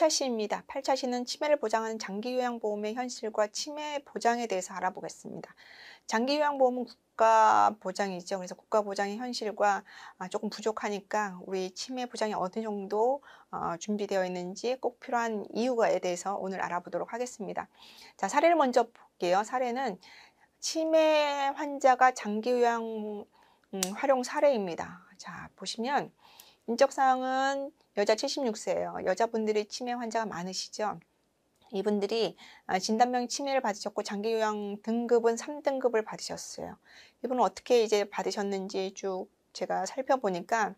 8차 시입니다. 8차 시는 치매를 보장하는 장기요양보험의 현실과 치매 보장에 대해서 알아보겠습니다. 장기요양보험은 국가 보장이죠. 그래서 국가 보장의 현실과 조금 부족하니까 우리 치매 보장이 어느 정도 준비되어 있는지 꼭 필요한 이유에 대해서 오늘 알아보도록 하겠습니다. 자, 사례를 먼저 볼게요. 사례는 치매 환자가 장기요양 활용 사례입니다. 자, 보시면 인적사항은 여자 76세예요. 여자분들이 치매 환자가 많으시죠. 이분들이 진단명이 치매를 받으셨고 장기요양 등급은 3등급을 받으셨어요. 이분은 어떻게 이제 받으셨는지 쭉 제가 살펴보니까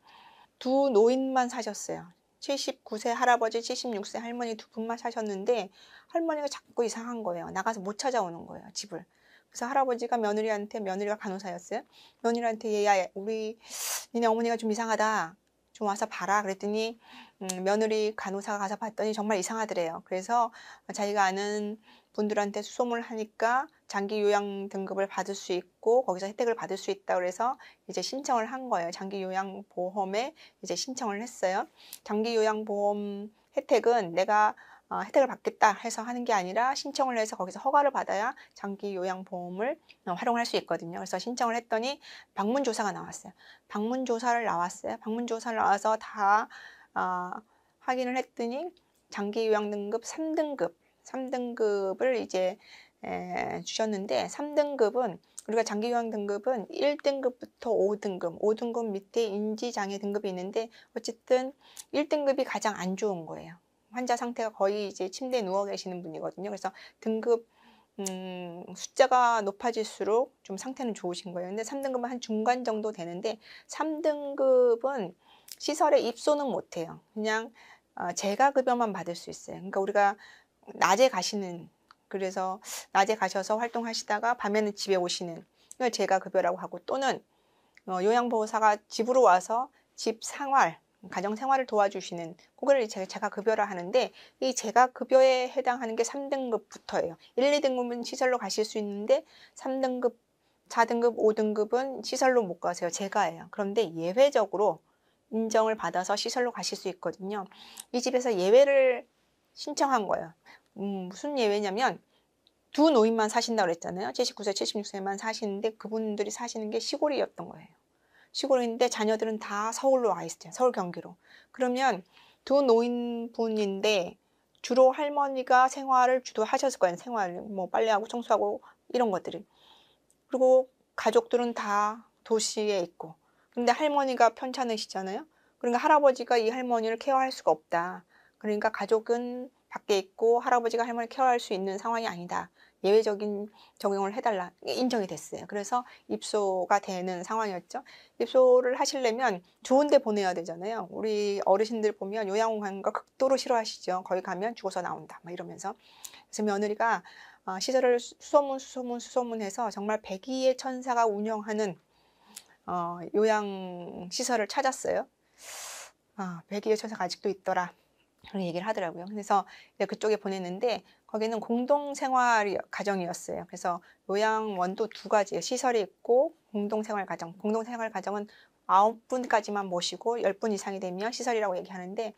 두 노인만 사셨어요. 79세 할아버지, 76세 할머니 두 분만 사셨는데 할머니가 자꾸 이상한 거예요. 나가서 못 찾아오는 거예요, 집을. 그래서 할아버지가 며느리가 간호사였어요. 며느리한테 얘야, 니네 어머니가 좀 이상하다. 좀 와서 봐라. 그랬더니 며느리 간호사가 가서 봤더니 정말 이상하더래요. 그래서 자기가 아는 분들한테 수소문을 하니까 장기 요양 등급을 받을 수 있고 거기서 혜택을 받을 수 있다 그래서 이제 신청을 한 거예요. 장기 요양 보험에 이제 신청을 했어요. 장기 요양 보험 혜택은 내가 혜택을 받겠다 해서 하는 게 아니라 신청을 해서 거기서 허가를 받아야 장기 요양 보험을 활용할 수 있거든요. 그래서 신청을 했더니 방문조사가 나왔어요. 방문조사를 나와서 다 확인을 했더니 장기 요양 등급 3등급을 이제 주셨는데 3등급은 우리가 장기 요양 등급은 1등급부터 5등급 밑에 인지장애 등급이 있는데 어쨌든 1등급이 가장 안 좋은 거예요. 환자 상태가 거의 이제 침대에 누워 계시는 분이거든요. 그래서 등급 숫자가 높아질수록 좀 상태는 좋으신 거예요. 근데 3등급은 한 중간 정도 되는데 3등급은 시설에 입소는 못해요. 그냥 재가급여만 받을 수 있어요. 그러니까 우리가 낮에 그래서 낮에 가셔서 활동하시다가 밤에는 집에 오시는 걸 재가급여라고 하고 또는 요양보호사가 집으로 와서 가정 생활을 도와주시는 그거를 제가 급여라 하는데 이 제가 급여에 해당하는 게 3등급부터예요. 1, 2등급은 시설로 가실 수 있는데 3등급, 4등급, 5등급은 시설로 못 가세요. 제가예요. 그런데 예외적으로 인정을 받아서 시설로 가실 수 있거든요. 이 집에서 예외를 신청한 거예요. 무슨 예외냐면 두 노인만 사신다고 그랬잖아요. 79세, 76세만 사시는데 그분들이 사시는 게 시골이었던 거예요. 시골인데 자녀들은 다 서울로 와 있어요. 서울 경기로. 그러면 두 노인분인데 주로 할머니가 생활을 주도하셨을 거예요. 뭐 빨래하고 청소하고 이런 것들을. 그리고 가족들은 다 도시에 있고. 근데 할머니가 편찮으시잖아요. 그러니까 할아버지가 이 할머니를 케어할 수가 없다. 그러니까 가족은 밖에 있고 할아버지가 할머니를 케어할 수 있는 상황이 아니다. 예외적인 적용을 해달라. 인정이 됐어요. 그래서 입소가 되는 상황이었죠. 입소를 하시려면 좋은 데 보내야 되잖아요. 우리 어르신들 보면 요양원 가는 거 극도로 싫어하시죠. 거기 가면 죽어서 나온다. 막 이러면서. 그래서 며느리가 시설을 수소문해서 정말 백의의 천사가 운영하는 요양시설을 찾았어요. 백의의 천사가 아직도 있더라. 그런 얘기를 하더라고요. 그래서 그쪽에 보냈는데 거기는 공동생활 가정이었어요. 그래서 요양원도 두 가지예요. 시설이 있고 공동생활 가정. 공동생활 가정은 9분까지만 모시고 10분 이상이 되면 시설이라고 얘기하는데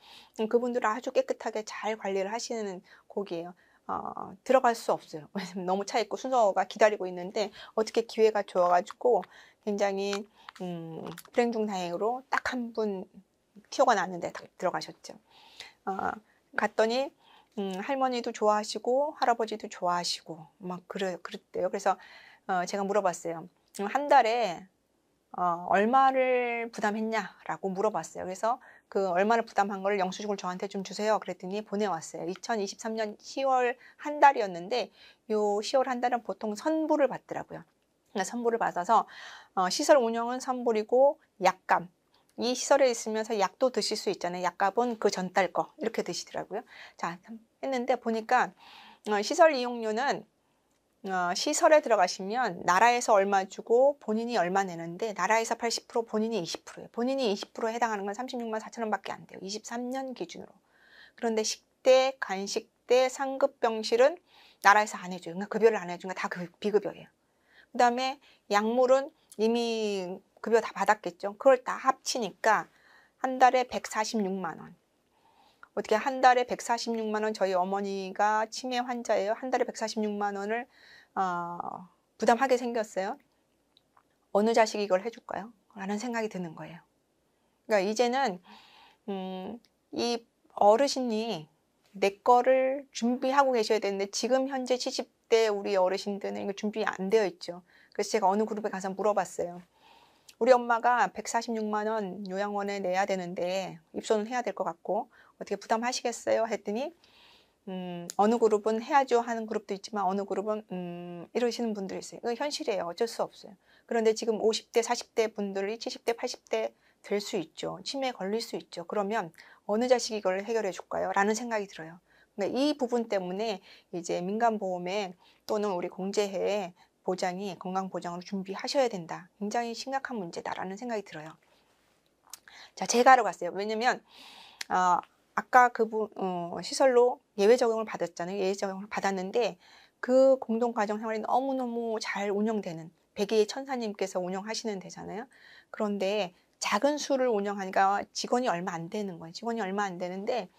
그분들은 아주 깨끗하게 잘 관리를 하시는 곳이에요. 들어갈 수 없어요. 너무 차 있고 순서가 기다리고 있는데 어떻게 기회가 좋아가지고 굉장히 불행 중 다행으로 딱 한 분 티오가 났는데 들어가셨죠. 갔더니 할머니도 좋아하시고 할아버지도 좋아하시고 막 그랬대요. 그래서 제가 물어봤어요. 한 달에 얼마를 부담했냐라고 물어봤어요. 그래서 그 얼마를 부담한 거를 영수증을 저한테 좀 주세요. 그랬더니 보내왔어요. 2023년 10월 한 달이었는데 요 10월 한 달은 보통 선불을 받더라고요. 선불을 받아서 시설 운영은 선불이고 약값. 이 시설에 있으면서 약도 드실 수 있잖아요. 약값은 그 전달 거 이렇게 드시더라고요. 자, 했는데 보니까 시설 이용료는 시설에 들어가시면 나라에서 얼마 주고 본인이 얼마 내는데 나라에서 80% 본인이 20%예요. 본인이 20%에 해당하는 건 36만 4천 원밖에 안 돼요. 23년 기준으로. 그런데 식대, 간식대, 상급병실은 나라에서 안 해줘요. 그러니까 급여를 안 해주니까 다 비급여예요. 그 다음에 약물은 이미 급여 다 받았겠죠. 그걸 다 합치니까 한 달에 146만 원. 어떻게 한 달에 146만 원, 저희 어머니가 치매 환자예요. 한 달에 146만 원을 부담하게 생겼어요. 어느 자식이 이걸 해줄까요? 라는 생각이 드는 거예요. 그러니까 이제는 이 어르신이 내 거를 준비하고 계셔야 되는데, 지금 현재 70대 우리 어르신들은 이거 준비 안 되어 있죠. 그래서 제가 어느 그룹에 가서 물어봤어요. 우리 엄마가 146만 원 요양원에 내야 되는데 입소는 해야 될 것 같고 어떻게 부담하시겠어요? 했더니 어느 그룹은 해야죠 하는 그룹도 있지만 어느 그룹은 이러시는 분들이 있어요. 이거 현실이에요. 어쩔 수 없어요. 그런데 지금 50대, 40대 분들이 70대, 80대 될 수 있죠. 치매에 걸릴 수 있죠. 그러면 어느 자식이 이걸 해결해 줄까요? 라는 생각이 들어요. 그러니까 이 부분 때문에 이제 민간보험에 또는 우리 공제회에 보장이 건강보장으로 준비하셔야 된다. 굉장히 심각한 문제다라는 생각이 들어요. 자, 제가 하러 갔어요. 왜냐면 아까 그분 시설로 예외 적용을 받았잖아요. 예외 적용을 받았는데 그 공동가정 생활이 너무너무 잘 운영되는 백의의 천사님께서 운영하시는 데잖아요. 그런데 작은 수를 운영하니까 직원이 얼마 안 되는 거예요. 직원이 얼마 안 되는데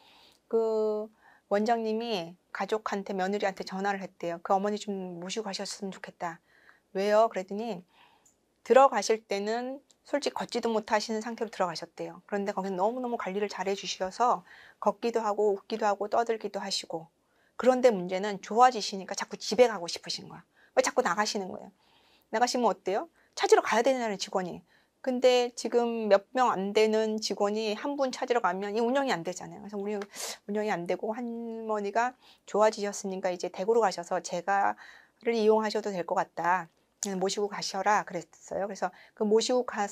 그 원장님이 가족한테, 며느리한테 전화를 했대요. 그 어머니 좀 모시고 가셨으면 좋겠다. 왜요? 그랬더니 들어가실 때는 솔직히 걷지도 못하시는 상태로 들어가셨대요. 그런데 거기서 너무너무 관리를 잘 해주셔서 걷기도 하고 웃기도 하고 떠들기도 하시고, 그런데 문제는 좋아지시니까 자꾸 집에 가고 싶으신 거야. 왜 자꾸 나가시는 거예요? 나가시면 어때요? 찾으러 가야 되잖아요, 직원이. 근데 지금 몇 명 안 되는 직원이 한 분 찾으러 가면 이 운영이 안 되잖아요. 그래서 우리 운영이 안 되고 할머니가 좋아지셨으니까 이제 대구로 가셔서 제가를 이용하셔도 될 것 같다. 모시고 가셔라 그랬어요. 그래서 그 모시고 갔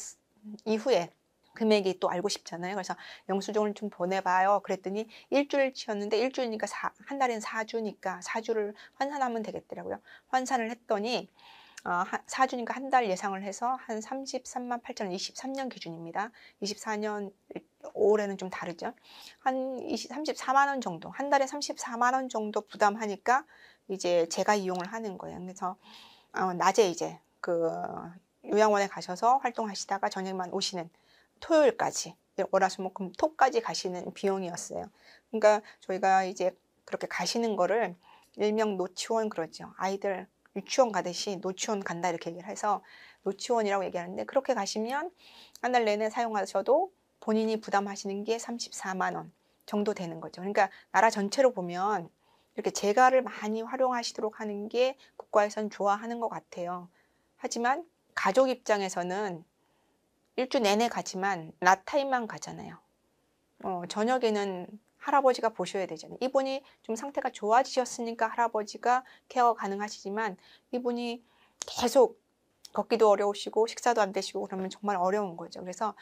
이후에 금액이 또 알고 싶잖아요. 그래서 영수증을 좀 보내봐요. 그랬더니 일주일치였는데 일주일이니까 한 달엔 4주니까 4주를 환산하면 되겠더라고요. 환산을 했더니 4주니까 한 달 예상을 해서 한 33만 8천 원, 23년 기준입니다. 24년 올해는 좀 다르죠. 한 34만 원 정도, 한 달에 34만 원 정도 부담하니까 이제 제가 이용을 하는 거예요. 그래서 낮에 이제 그 요양원에 가셔서 활동하시다가 저녁만 오시는, 토요일까지, 월화수목금 토까지 가시는 비용이었어요. 그러니까 저희가 이제 그렇게 가시는 거를 일명 노치원 그러죠. 아이들 유치원 가듯이 노치원 간다 이렇게 얘기를 해서 노치원이라고 얘기하는데, 그렇게 가시면 한 달 내내 사용하셔도 본인이 부담하시는 게 34만 원 정도 되는 거죠. 그러니까 나라 전체로 보면 이렇게 재가를 많이 활용하시도록 하는 게 국가에선 좋아하는 것 같아요. 하지만 가족 입장에서는 일주 내내 가지만 낮 타임만 가잖아요. 저녁에는 할아버지가 보셔야 되잖아요. 이분이 좀 상태가 좋아지셨으니까 할아버지가 케어 가능하시지만 이분이 계속 걷기도 어려우시고 식사도 안 되시고 그러면 정말 어려운 거죠. 그래서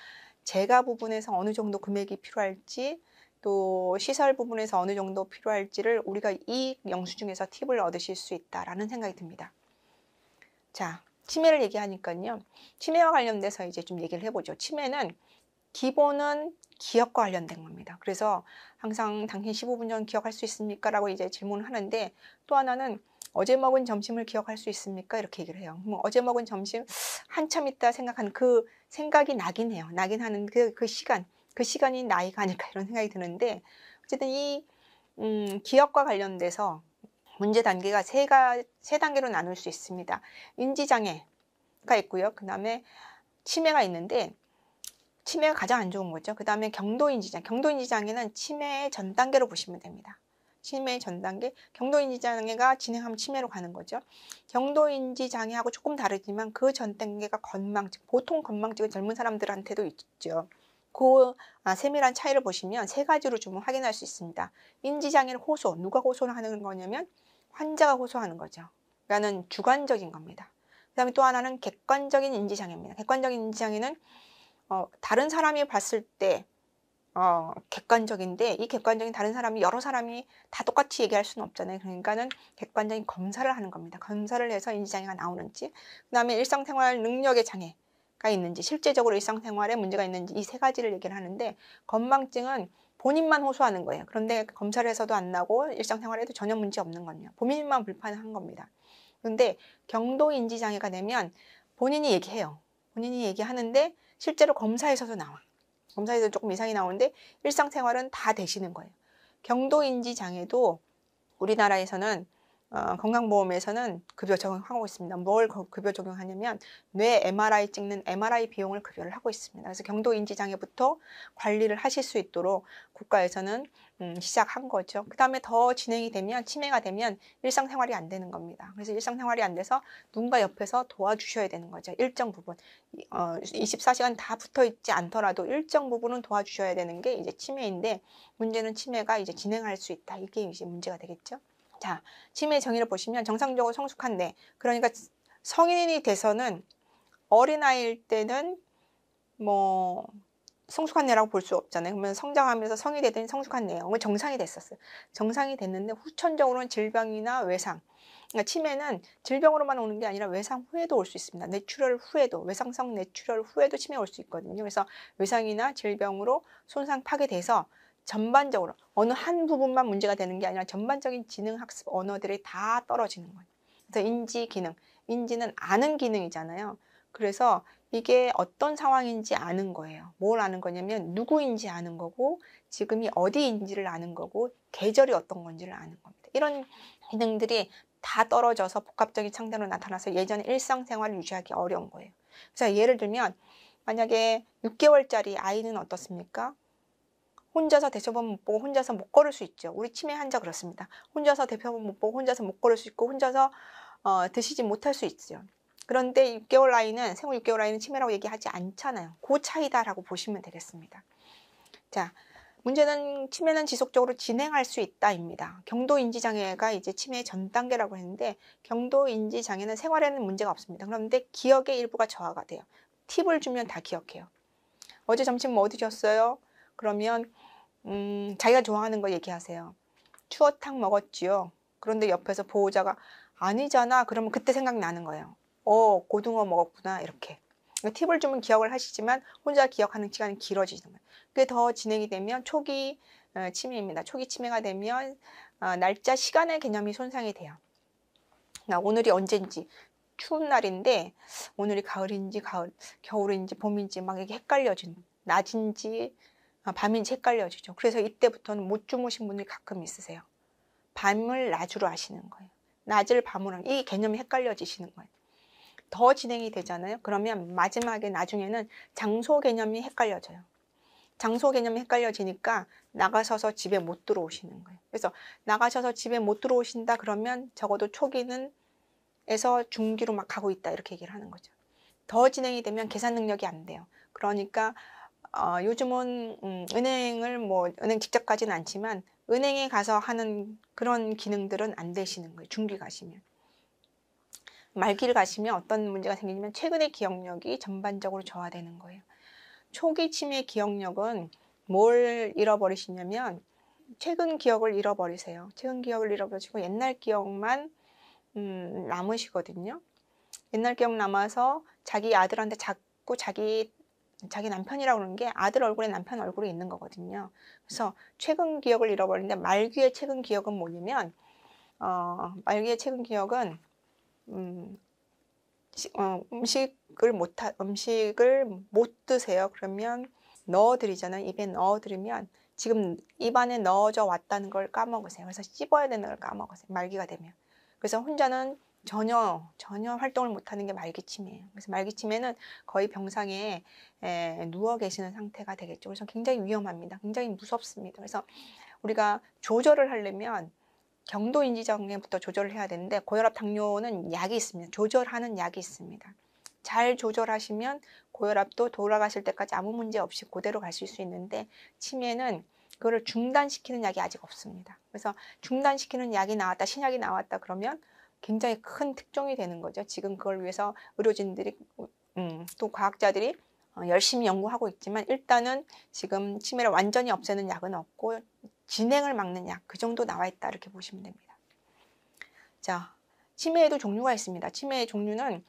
재가 부분에서 어느 정도 금액이 필요할지, 또 시설 부분에서 어느 정도 필요할지를 우리가 이 영수증에서 팁을 얻으실 수 있다라는 생각이 듭니다. 자, 치매를 얘기하니까요. 치매와 관련돼서 이제 좀 얘기를 해보죠. 치매는 기본은 기억과 관련된 겁니다. 그래서 항상 당신 15분 전 기억할 수 있습니까? 라고 이제 질문을 하는데, 또 하나는 어제 먹은 점심을 기억할 수 있습니까? 이렇게 얘기를 해요. 어제 먹은 점심 한참 있다 생각하는 그 생각이 나긴 해요. 나긴 하는 그 시간이 나이가 아닐까 이런 생각이 드는데, 어쨌든 이 기억과 관련돼서 문제 단계가 세 단계로 나눌 수 있습니다. 인지장애가 있고요. 그 다음에 치매가 있는데, 치매가 가장 안 좋은 거죠. 그 다음에 경도인지장애. 경도인지장애는 치매의 전 단계로 보시면 됩니다. 치매의 전 단계. 경도인지장애가 진행하면 치매로 가는 거죠. 경도인지장애하고 조금 다르지만 그 전 단계가 건망증. 보통 건망증은 젊은 사람들한테도 있죠. 그 세밀한 차이를 보시면 세 가지로 좀 확인할 수 있습니다. 인지장애를 호소. 누가 호소를 하는 거냐면 환자가 호소하는 거죠. 그러니까 주관적인 겁니다. 그 다음에 또 하나는 객관적인 인지장애입니다. 객관적인 인지장애는 다른 사람이 봤을 때 객관적인데, 이 객관적인 다른 사람이 여러 사람이 다 똑같이 얘기할 수는 없잖아요. 그러니까는 객관적인 검사를 하는 겁니다. 검사를 해서 인지장애가 나오는지, 그 다음에 일상생활 능력의 장애가 있는지, 실제적으로 일상생활에 문제가 있는지, 이 세 가지를 얘기를 하는데, 건망증은 본인만 호소하는 거예요. 그런데 검사를 해서도 안 나고 일상생활에도 전혀 문제 없는 거예요. 본인만 불편한 겁니다. 그런데 경도인지장애가 되면 본인이 얘기해요. 본인이 얘기하는데 실제로 검사에서도 나와. 검사에서 조금 이상이 나오는데 일상생활은 다 되시는 거예요. 경도인지 장애도 우리나라에서는 건강보험에서는 급여 적용하고 있습니다. 뭘 급여 적용하냐면 뇌 MRI 찍는 MRI 비용을 급여를 하고 있습니다. 그래서 경도인지 장애부터 관리를 하실 수 있도록 국가에서는 시작한 거죠. 그 다음에 더 진행이 되면 치매가 되면 일상생활이 안 되는 겁니다. 그래서 일상생활이 안 돼서 누군가 옆에서 도와주셔야 되는 거죠. 일정 부분 24시간 다 붙어 있지 않더라도 일정 부분은 도와주셔야 되는 게 이제 치매인데, 문제는 치매가 이제 진행할 수 있다. 이게 이제 문제가 되겠죠. 자, 치매의 정의를 보시면 정상적으로 성숙한 뇌, 그러니까 성인이 돼서는 어린아이일 때는 뭐 성숙한 뇌라고 볼 수 없잖아요. 그러면 성장하면서 성이 되더니 성숙한 뇌, 정상이 됐었어요. 정상이 됐는데 후천적으로는 질병이나 외상, 그러니까 치매는 질병으로만 오는 게 아니라 외상 후에도 올 수 있습니다. 뇌출혈 후에도, 외상성 뇌출혈 후에도 치매가 올 수 있거든요. 그래서 외상이나 질병으로 손상 파괴돼서 전반적으로 어느 한 부분만 문제가 되는 게 아니라 전반적인 지능 학습 언어들이 다 떨어지는 거예요. 그래서 인지 기능, 인지는 아는 기능이잖아요. 그래서 이게 어떤 상황인지 아는 거예요. 뭘 아는 거냐면 누구인지 아는 거고, 지금이 어디인지를 아는 거고, 계절이 어떤 건지를 아는 겁니다. 이런 기능들이 다 떨어져서 복합적인 창자로 나타나서 예전에 일상생활을 유지하기 어려운 거예요. 그래서 예를 들면 만약에 6개월짜리 아이는 어떻습니까? 혼자서 대처법 못 보고 혼자서 못 걸을 수 있죠. 우리 치매 환자 그렇습니다. 혼자서 대처법 못 보고 혼자서 못 걸을 수 있고, 혼자서 드시지 못할 수 있죠. 그런데 6개월 아이는, 생후 6개월 아이는 치매라고 얘기하지 않잖아요. 그 차이다라고 보시면 되겠습니다. 자, 문제는 치매는 지속적으로 진행할 수 있다입니다. 경도인지장애가 이제 치매의 전 단계라고 했는데, 경도인지장애는 생활에는 문제가 없습니다. 그런데 기억의 일부가 저하가 돼요. 팁을 주면 다 기억해요. 어제 점심 뭐 드셨어요? 그러면 자기가 좋아하는 거 얘기하세요. 추어탕 먹었지요. 그런데 옆에서 보호자가 아니잖아. 그러면 그때 생각나는 거예요. 고등어 먹었구나. 이렇게. 팁을 주면 기억을 하시지만 혼자 기억하는 시간이 길어지는 거예요. 그게 더 진행이 되면 초기 치매입니다. 초기 치매가 되면 날짜, 시간의 개념이 손상이 돼요. 오늘이 언제인지, 추운 날인데 오늘이 가을인지 겨울인지 봄인지 막 이게 헷갈려지는, 낮인지 밤인지 헷갈려지죠. 그래서 이때부터는 못 주무신 분들이 가끔 있으세요. 밤을 낮으로 하시는 거예요. 낮을 밤으로, 이 개념이 헷갈려지시는 거예요. 더 진행이 되잖아요. 그러면 마지막에 나중에는 장소 개념이 헷갈려져요. 장소 개념이 헷갈려지니까 나가셔서 집에 못 들어오시는 거예요. 그래서 나가셔서 집에 못 들어오신다 그러면 적어도 초기는 에서 중기로 막 가고 있다, 이렇게 얘기를 하는 거죠. 더 진행이 되면 계산 능력이 안 돼요. 그러니까 요즘은 은행을 은행 직접 가지는 않지만 은행에 가서 하는 그런 기능들은 안 되시는 거예요. 중기 가시면. 말기를 가시면 어떤 문제가 생기냐면 최근의 기억력이 전반적으로 저하되는 거예요. 초기 치매 기억력은 뭘 잃어버리시냐면 최근 기억을 잃어버리세요. 최근 기억을 잃어버리시고 옛날 기억만 남으시거든요. 옛날 기억 남아서 자기 아들한테 자꾸 자기 남편이라고 그러는 게 아들 얼굴에 남편 얼굴이 있는 거거든요. 그래서 최근 기억을 잃어버리는데, 말기의 최근 기억은 뭐냐면 말기의 최근 기억은 음식을 못 드세요. 그러면 넣어드리잖아요. 입에 넣어드리면 지금 입안에 넣어져 왔다는 걸 까먹으세요. 그래서 씹어야 되는 걸 까먹으세요. 말기가 되면. 그래서 혼자는 전혀 활동을 못하는 게 말기 치매예요. 그래서 말기 치매는 거의 병상에 누워 계시는 상태가 되겠죠. 그래서 굉장히 위험합니다. 굉장히 무섭습니다. 그래서 우리가 조절을 하려면 경도인지장애부터 조절을 해야 되는데, 고혈압, 당뇨는 약이 있습니다. 조절하는 약이 있습니다. 잘 조절하시면 고혈압도 돌아가실 때까지 아무 문제 없이 그대로 가실 수 있는데, 치매는 그거를 중단시키는 약이 아직 없습니다. 그래서 중단시키는 약이 나왔다, 신약이 나왔다 그러면 굉장히 큰 특종이 되는 거죠. 지금 그걸 위해서 의료진들이 또 과학자들이 열심히 연구하고 있지만, 일단은 지금 치매를 완전히 없애는 약은 없고 진행을 막는 약, 그 정도 나와 있다, 이렇게 보시면 됩니다. 자, 치매에도 종류가 있습니다. 치매의 종류는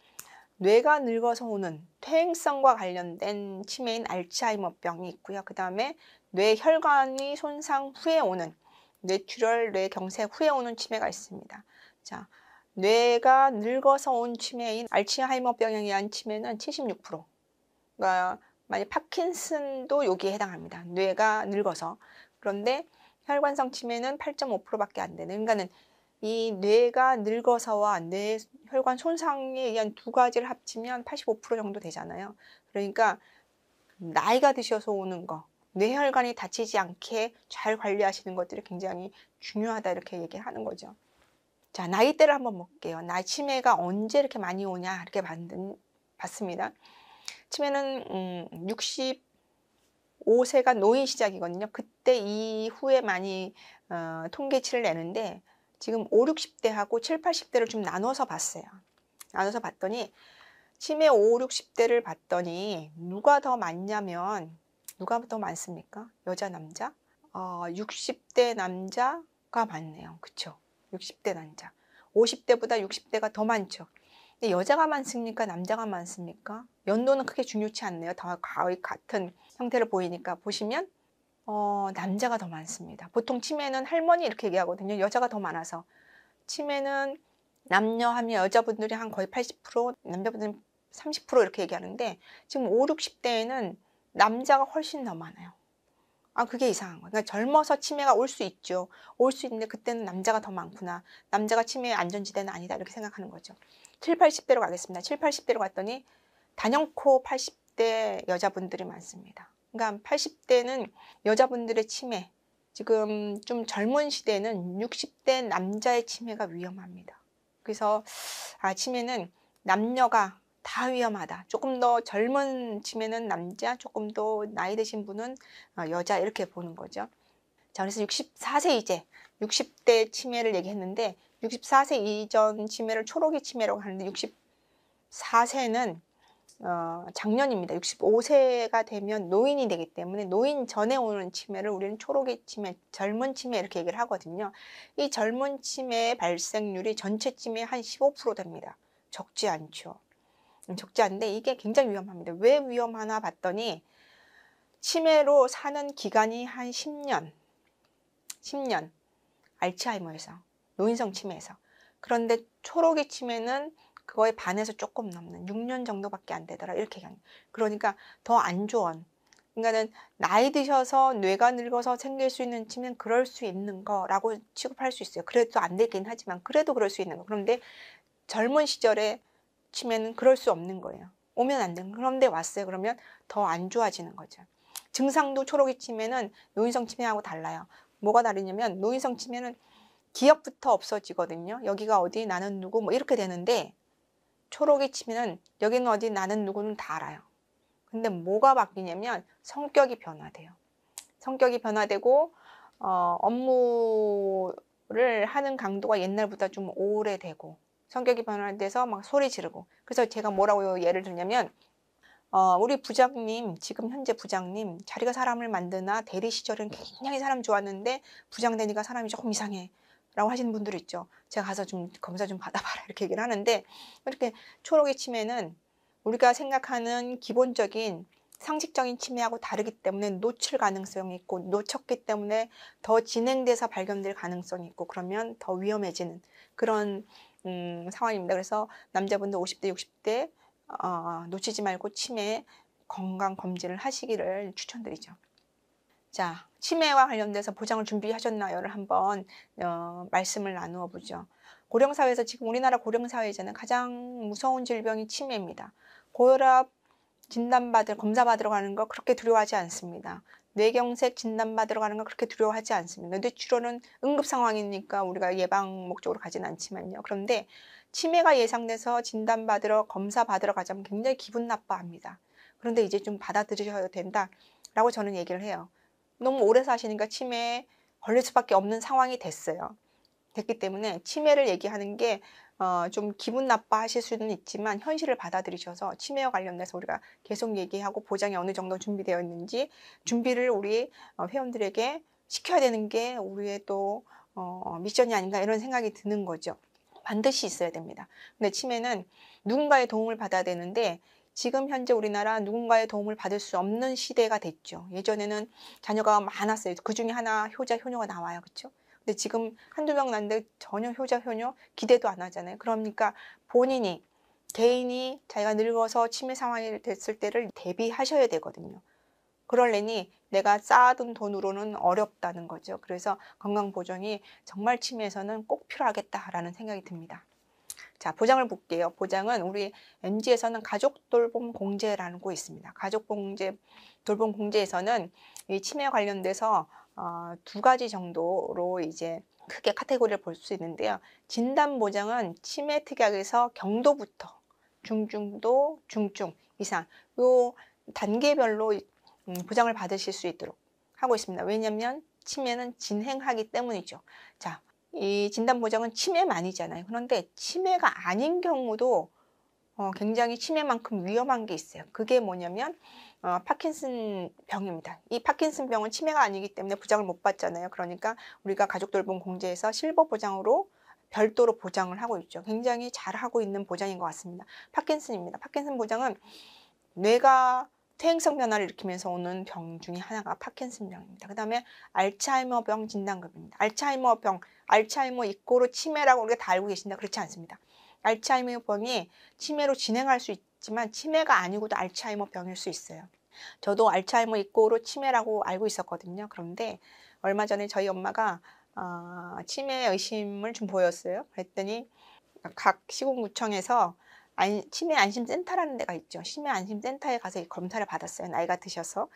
뇌가 늙어서 오는 퇴행성과 관련된 치매인 알츠하이머병이 있고요. 그 다음에 뇌혈관이 손상 후에 오는 뇌출혈, 뇌경색 후에 오는 치매가 있습니다. 자, 뇌가 늙어서 온 치매인 알츠하이머병에 의한 치매는 76%가, 만약 파킨슨도 여기에 해당합니다. 뇌가 늙어서. 그런데 혈관성 치매는 8.5%밖에 안 되는. 그러니까는 이 뇌가 늙어서와 뇌 혈관 손상에 의한 두 가지를 합치면 85% 정도 되잖아요. 그러니까 나이가 드셔서 오는 거, 뇌혈관이 다치지 않게 잘 관리하시는 것들이 굉장히 중요하다 이렇게 얘기하는 거죠. 자, 나이대를 한번 볼게요. 치매가 언제 이렇게 많이 오냐 이렇게 봤습니다. 치매는 65세가 노인 시작이거든요. 그때 이후에 많이 통계치를 내는데 지금 5, 60대하고 7, 80대를 좀 나눠서 봤어요. 나눠서 봤더니 치매 5, 60대를 봤더니 누가 더 많냐면 누가 더 많습니까? 여자, 남자? 60대 남자가 많네요. 그쵸? 60대 남자. 50대보다 60대가 더 많죠. 근데 여자가 많습니까? 남자가 많습니까? 연도는 크게 중요치 않네요. 다 거의 같은 형태를 보이니까 보시면 남자가 더 많습니다. 보통 치매는 할머니 이렇게 얘기하거든요. 여자가 더 많아서. 치매는 남녀 하면 여자분들이 한 거의 80%, 남자분들은 30% 이렇게 얘기하는데 지금 5, 60대에는 남자가 훨씬 더 많아요. 그게 이상한 거예요. 그러니까 젊어서 치매가 올 수 있죠. 올 수 있는데 그때는 남자가 더 많구나. 남자가 치매의 안전지대는 아니다. 이렇게 생각하는 거죠. 7, 80대로 가겠습니다. 7, 80대로 갔더니 단연코 80대 여자분들이 많습니다. 그러니까 80대는 여자분들의 치매, 지금 좀 젊은 시대는 60대 남자의 치매가 위험합니다. 그래서 치매는 남녀가 다 위험하다. 조금 더 젊은 치매는 남자, 조금 더 나이 드신 분은 여자 이렇게 보는 거죠. 자, 그래서 64세 이제 60대 치매를 얘기했는데 64세 이전 치매를 초록이 치매라고 하는데 64세는 작년입니다. 65세가 되면 노인이 되기 때문에 노인 전에 오는 치매를 우리는 초록이 치매, 젊은 치매 이렇게 얘기를 하거든요. 이 젊은 치매의 발생률이 전체 치매의 한 15% 됩니다. 적지 않죠. 적지 않은데 이게 굉장히 위험합니다. 왜 위험하나 봤더니 치매로 사는 기간이 한 10년 알츠하이머에서 노인성 치매에서. 그런데 초록이 치매는 그거에 반해서 조금 넘는 6년 정도밖에 안 되더라 이렇게 얘기합니다. 그러니까 더 안 좋은, 그러니까는 나이 드셔서 뇌가 늙어서 생길 수 있는 치매는 그럴 수 있는 거라고 취급할 수 있어요. 그래도 안 되긴 하지만 그래도 그럴 수 있는 거. 그런데 젊은 시절에 치매는 그럴 수 없는 거예요. 오면 안 되는. 그런데 왔어요. 그러면 더 안 좋아지는 거죠. 증상도 초록이 치매는 노인성 치매하고 달라요. 뭐가 다르냐면 노인성 치매는 기억부터 없어지거든요. 여기가 어디, 나는 누구, 뭐 이렇게 되는데 초록이 치매는 여기는 어디, 나는 누구는 다 알아요. 근데 뭐가 바뀌냐면 성격이 변화돼요. 성격이 변화되고 업무를 하는 강도가 옛날보다 좀 오래되고 성격이 변화돼서 막 소리 지르고. 그래서 제가 뭐라고 예를 들냐면 우리 부장님, 지금 현재 부장님 자기가 사람을 만드나 대리 시절은 굉장히 사람 좋았는데 부장 되니까 사람이 조금 이상해 라고 하시는 분들 있죠. 제가 가서 좀 검사 좀 받아봐라 이렇게 얘기를 하는데, 이렇게 초록이 치매는 우리가 생각하는 기본적인 상식적인 치매하고 다르기 때문에 놓칠 가능성이 있고, 놓쳤기 때문에 더 진행돼서 발견될 가능성이 있고, 그러면 더 위험해지는 그런 상황입니다. 그래서 남자분들 50대, 60대 놓치지 말고 치매 건강 검진을 하시기를 추천드리죠. 자, 치매와 관련돼서 보장을 준비하셨나요를 한번 말씀을 나누어 보죠. 고령사회에서, 지금 우리나라 고령사회에서는 가장 무서운 질병이 치매입니다. 고혈압 진단받을, 검사받으러 가는 거 그렇게 두려워하지 않습니다. 뇌경색 진단받으러 가는 거 그렇게 두려워하지 않습니다. 뇌출혈은 응급 상황이니까 우리가 예방 목적으로 가진 않지만요. 그런데 치매가 예상돼서 진단받으러, 검사받으러 가자면 굉장히 기분 나빠합니다. 그런데 이제 좀 받아들이셔야 된다라고 저는 얘기를 해요. 너무 오래 사시니까 치매에 걸릴 수밖에 없는 상황이 됐기 때문에 치매를 얘기하는 게 좀 기분 나빠하실 수는 있지만 현실을 받아들이셔서 치매와 관련돼서 우리가 계속 얘기하고 보장이 어느 정도 준비되어 있는지 준비를 우리 회원들에게 시켜야 되는 게 우리의 또 미션이 아닌가 이런 생각이 드는 거죠. 반드시 있어야 됩니다. 근데 치매는 누군가의 도움을 받아야 되는데 지금 현재 우리나라 누군가의 도움을 받을 수 없는 시대가 됐죠. 예전에는 자녀가 많았어요. 그 중에 하나 효자, 효녀가 나와요. 그렇죠? 근데 지금 한두 명 났는데 전혀 효자, 효녀 기대도 안 하잖아요. 그러니까 본인이, 개인이 자기가 늙어서 치매 상황이 됐을 때를 대비하셔야 되거든요. 그러려니 내가 쌓아둔 돈으로는 어렵다는 거죠. 그래서 건강보장이 정말 치매에서는 꼭 필요하겠다라는 생각이 듭니다. 자, 보장을 볼게요. 보장은 우리 MG에서는 가족돌봄 공제라는 거 있습니다. 돌봄 공제에서는 이 치매 관련돼서 두 가지 정도로 이제 크게 카테고리를 볼 수 있는데요. 진단 보장은 치매 특약에서 경도부터 중중도, 중증 이상 요 단계별로 보장을 받으실 수 있도록 하고 있습니다. 왜냐하면 치매는 진행하기 때문이죠. 자, 이 진단 보장은 치매만이잖아요. 그런데 치매가 아닌 경우도 굉장히 치매만큼 위험한 게 있어요. 그게 뭐냐면 파킨슨 병입니다. 이 파킨슨 병은 치매가 아니기 때문에 보장을 못 받잖아요. 그러니까 우리가 가족돌봄 공제에서 실버 보장으로 별도로 보장을 하고 있죠. 굉장히 잘하고 있는 보장인 것 같습니다. 파킨슨입니다. 파킨슨 보장은 뇌가 퇴행성 변화를 일으키면서 오는 병 중에 하나가 파킨슨 병입니다. 그 다음에 알츠하이머 병 진단급입니다. 알츠하이머 이꼬르 치매라고 우리가 다 알고 계신다. 그렇지 않습니다. 알츠하이머 병이 치매로 진행할 수 있지만 치매가 아니고도 알츠하이머 병일 수 있어요. 저도 알츠하이머 이꼬르 치매라고 알고 있었거든요. 그런데 얼마 전에 저희 엄마가 치매 의심을 좀 보였어요. 그랬더니 각 시군구청에서 치매 안심센터라는 데가 있죠. 치매 안심센터에 가서 검사를 받았어요. 나이가 드셔서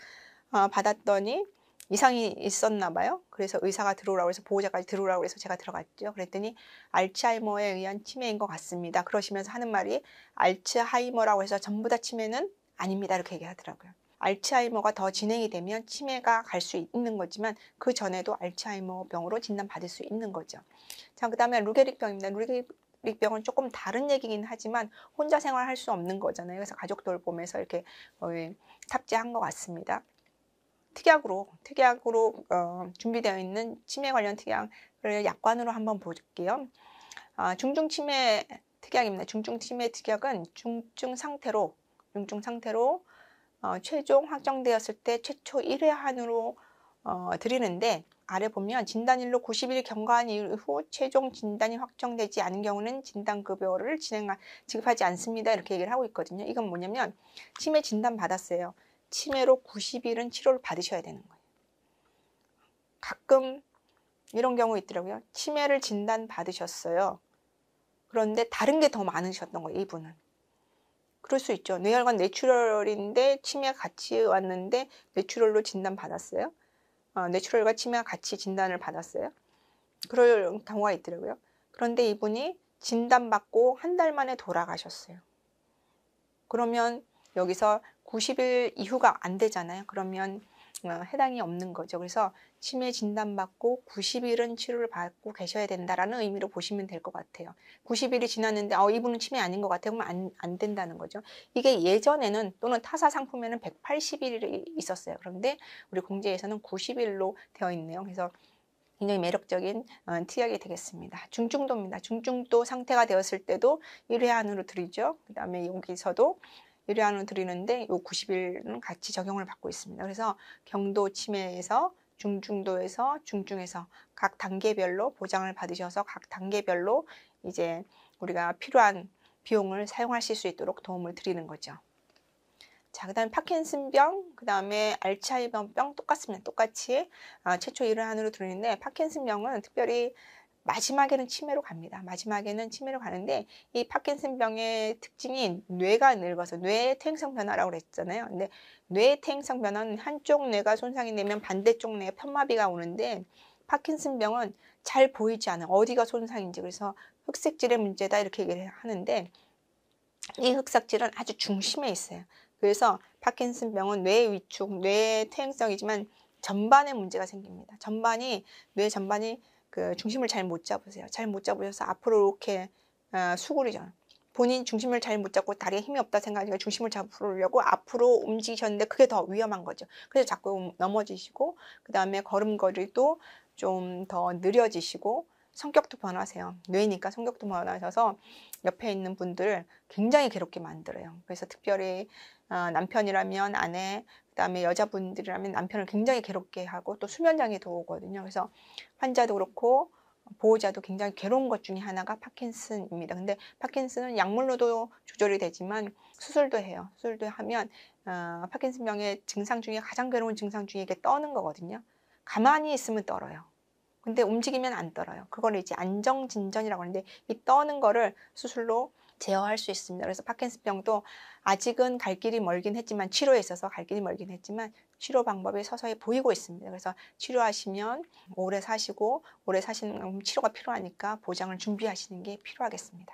받았더니 이상이 있었나 봐요. 그래서 의사가 들어오라고 해서 보호자까지 들어오라고 해서 제가 들어갔죠. 그랬더니 알츠하이머에 의한 치매인 것 같습니다. 그러시면서 하는 말이 알츠하이머라고 해서 전부 다 치매는 아닙니다. 이렇게 얘기하더라고요. 알츠하이머가 더 진행이 되면 치매가 갈 수 있는 거지만 그 전에도 알츠하이머 병으로 진단받을 수 있는 거죠. 자, 그 다음에 루게릭 병입니다. 루게릭 병은 조금 다른 얘기긴 하지만 혼자 생활할 수 없는 거잖아요. 그래서 가족 돌봄에서 이렇게 탑재한 것 같습니다. 특약으로 준비되어 있는 치매 관련 특약을 약관으로 한번 볼게요. 중증 치매 특약입니다. 중증 치매 특약은 중증 상태로 최종 확정되었을 때 최초 1회 한으로 드리는데 아래 보면 진단일로 90일 경과한 이후 최종 진단이 확정되지 않은 경우는 진단급여를 지급하지 않습니다. 이렇게 얘기를 하고 있거든요. 이건 뭐냐면 치매 진단 받았어요. 치매로 90일은 치료를 받으셔야 되는 거예요. 가끔 이런 경우 있더라고요. 치매를 진단 받으셨어요. 그런데 다른 게 더 많으셨던 거예요. 이분은. 그럴 수 있죠. 뇌혈관 뇌출혈인데 치매가 같이 왔는데 뇌출혈로 진단 받았어요. 뇌출혈과 치매가 같이 진단을 받았어요. 그럴 경우가 있더라고요. 그런데 이분이 진단받고 한 달 만에 돌아가셨어요. 그러면 여기서 90일 이후가 안 되잖아요. 그러면 해당이 없는 거죠. 그래서 치매 진단받고 90일은 치료를 받고 계셔야 된다라는 의미로 보시면 될 것 같아요. 90일이 지났는데 이분은 치매 아닌 것 같아요. 그러면 안 된다는 거죠. 이게 예전에는 또는 타사 상품에는 180일이 있었어요. 그런데 우리 공제에서는 90일로 되어 있네요. 그래서 굉장히 매력적인 특약이 되겠습니다. 중증도입니다. 중증도 상태가 되었을 때도 1회 안으로 드리죠. 그 다음에 여기서도 1회 안으로 드리는데 이 90일은 같이 적용을 받고 있습니다. 그래서 경도 치매에서 중증도에서 중증에서 각 단계별로 보장을 받으셔서 각 단계별로 이제 우리가 필요한 비용을 사용하실 수 있도록 도움을 드리는 거죠. 자, 그 다음에 파킨슨병, 그 다음에 알츠하이머병 똑같습니다. 똑같이 최초 1회 안으로 들어있는데 파킨슨병은 특별히 마지막에는 치매로 갑니다. 마지막에는 치매로 가는데 이 파킨슨병의 특징이 뇌가 늙어서 뇌 퇴행성 변화라고 그랬잖아요. 근데 뇌 퇴행성 변화는 한쪽 뇌가 손상이 되면 반대쪽 뇌에 편마비가 오는데 파킨슨병은 잘 보이지 않아요. 어디가 손상인지. 그래서 흑색질의 문제다 이렇게 얘기를 하는데 이 흑색질은 아주 중심에 있어요. 그래서 파킨슨병은 뇌 위축, 뇌 퇴행성이지만 전반에 문제가 생깁니다. 뇌 전반이 그 중심을 잘 못 잡으세요. 잘 못 잡으셔서 앞으로 이렇게 수그리죠. 본인 중심을 잘 못 잡고 다리에 힘이 없다 생각하니까 중심을 잡으려고 앞으로 움직이셨는데 그게 더 위험한 거죠. 그래서 자꾸 넘어지시고 그 다음에 걸음걸이도 좀 더 느려지시고 성격도 변하세요. 뇌니까 성격도 변하셔서 옆에 있는 분들 굉장히 괴롭게 만들어요. 그래서 특별히 남편이라면 아내, 그다음에 여자분들이라면 남편을 굉장히 괴롭게 하고 또 수면장애도 오거든요. 그래서 환자도 그렇고 보호자도 굉장히 괴로운 것 중에 하나가 파킨슨입니다. 근데 파킨슨은 약물로도 조절이 되지만 수술도 해요. 수술도 하면 파킨슨병의 증상 중에 가장 괴로운 증상 중에 이게 떠는 거거든요. 가만히 있으면 떨어요. 근데 움직이면 안 떨어요. 그걸 이제 안정진전이라고 하는데 이 떠는 거를 수술로 제어할 수 있습니다. 그래서 파킨슨병도 아직은 갈 길이 멀긴 했지만, 치료에 있어서 갈 길이 멀긴 했지만 치료 방법이 서서히 보이고 있습니다. 그래서 치료하시면 오래 사시고, 오래 사시는 치료가 필요하니까 보장을 준비하시는 게 필요하겠습니다.